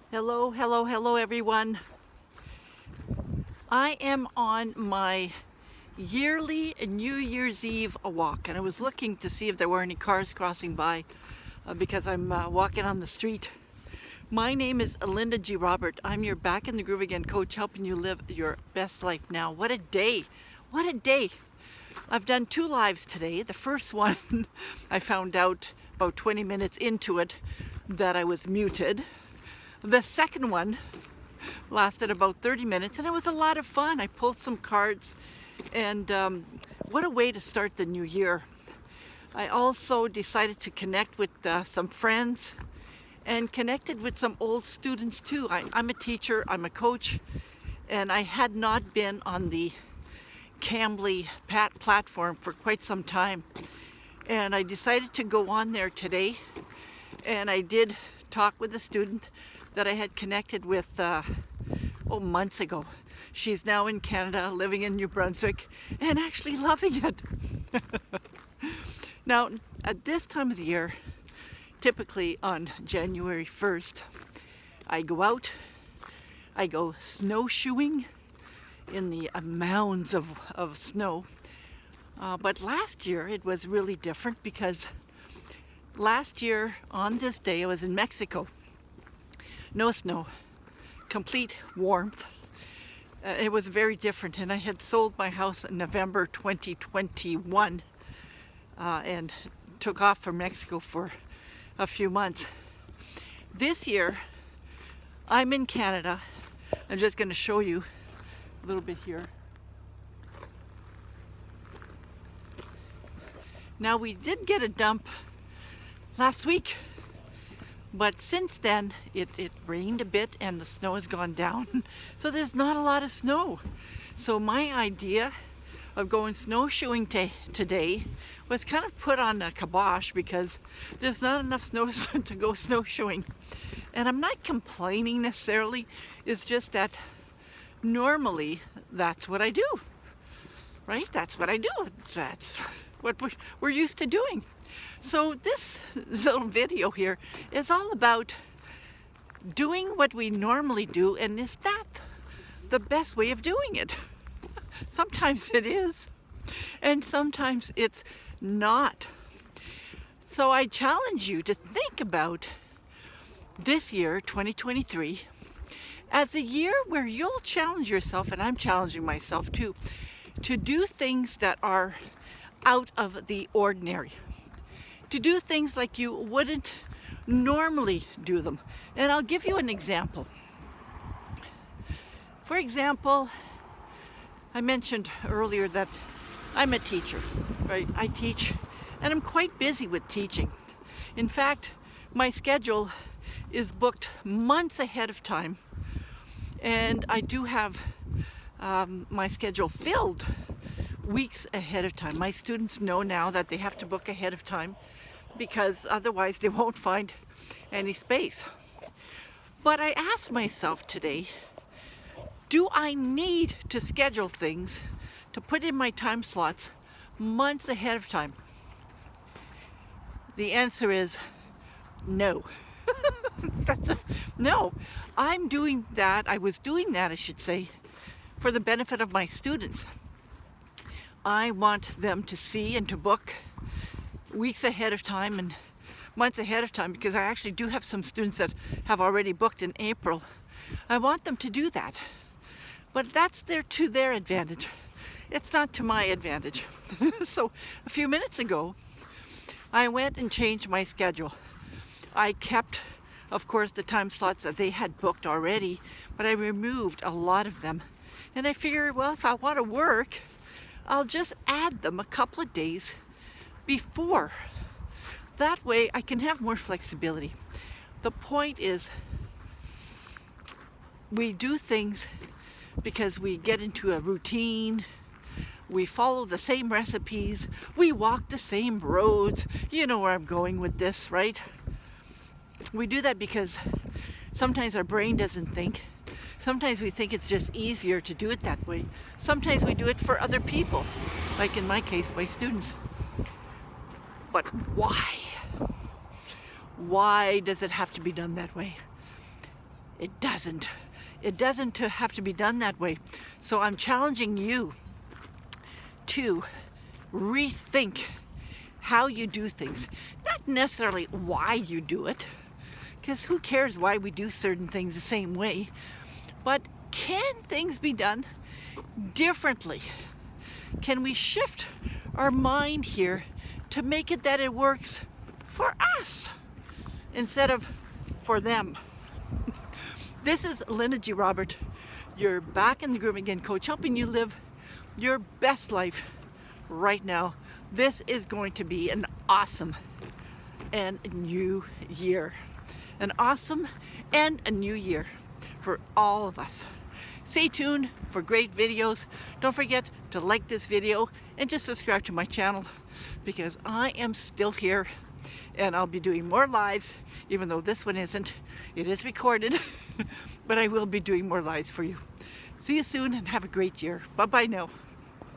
Hello, hello, hello everyone. I am on my yearly New Year's Eve walk, and I was looking to see if there were any cars crossing by because I'm walking on the street. My name is Linda G. Robert. I'm your Back in the Groove Again coach, helping you live your best life now. What a day! What a day! I've done 2 lives today. The first one, I found out about 20 minutes into it that I was muted. The second one lasted about 30 minutes and it was a lot of fun. I pulled some cards and what a way to start the new year. I also decided to connect with some friends and connected with some old students too. I'm a teacher, I'm a coach, and I had not been on the Cambly platform for quite some time. And I decided to go on there today, and I did talk with a student that I had connected with months ago. She's now in Canada, living in New Brunswick, and actually loving it. Now, at this time of the year, typically on January 1st, I go out, I go snowshoeing in the mounds of snow. But last year it was really different because last year on this day I was in Mexico. No snow, complete warmth. It was very different, and I had sold my house in November 2021 and took off for Mexico for a few months. This year I'm in Canada. I'm just going to show you a little bit here. Now, we did get a dump last week, but since then it rained a bit and the snow has gone down, so there's not a lot of snow. So my idea of going snowshoeing today was kind of put on a kibosh because there's not enough snow to go snowshoeing. And I'm not complaining necessarily, it's just that normally that's what I do, right? That's what I do. That's what we're used to doing. So this little video here is all about doing what we normally do, and is that the best way of doing it? Sometimes it is, and sometimes it's not. So I challenge you to think about this year, 2023, as a year where you'll challenge yourself, and I'm challenging myself too, to do things that are out of the ordinary, to do things like you wouldn't normally do them. And I'll give you an example. For example, I mentioned earlier that I'm a teacher, right? I teach, and I'm quite busy with teaching. In fact, my schedule is booked months ahead of time, and I do have my schedule filled weeks ahead of time. My students know now that they have to book ahead of time because otherwise they won't find any space. But I asked myself today, do I need to schedule things to put in my time slots months ahead of time? The answer is no. No, I'm doing that. I was doing that, I should say, for the benefit of my students. I want them to see and to book weeks ahead of time and months ahead of time, because I actually do have some students that have already booked in April. I want them to do that, but that's to their advantage. It's not to my advantage. So a few minutes ago, I went and changed my schedule. I kept, of course, the time slots that they had booked already, but I removed a lot of them. And I figured, well, if I want to work, I'll just add them a couple of days before. That way I can have more flexibility. The point is, we do things because we get into a routine, we follow the same recipes, we walk the same roads. You know where I'm going with this, right? We do that because sometimes our brain doesn't think. Sometimes we think it's just easier to do it that way. Sometimes we do it for other people, like in my case, my students. But why? Why does it have to be done that way? It doesn't. It doesn't have to be done that way. So I'm challenging you to rethink how you do things. Not necessarily why you do it, because who cares why we do certain things the same way, but can things be done differently? Can we shift our mind here to make it that it works for us instead of for them? This is Linda G. Robert, your back in the groove again coach, helping you live your best life right now. This is going to be an awesome and new year. An awesome and a new year for all of us. Stay tuned for great videos. Don't forget to like this video and just subscribe to my channel, because I am still here and I'll be doing more lives, even though this one isn't. It is recorded, but I will be doing more lives for you. See you soon and have a great year. Bye-bye now.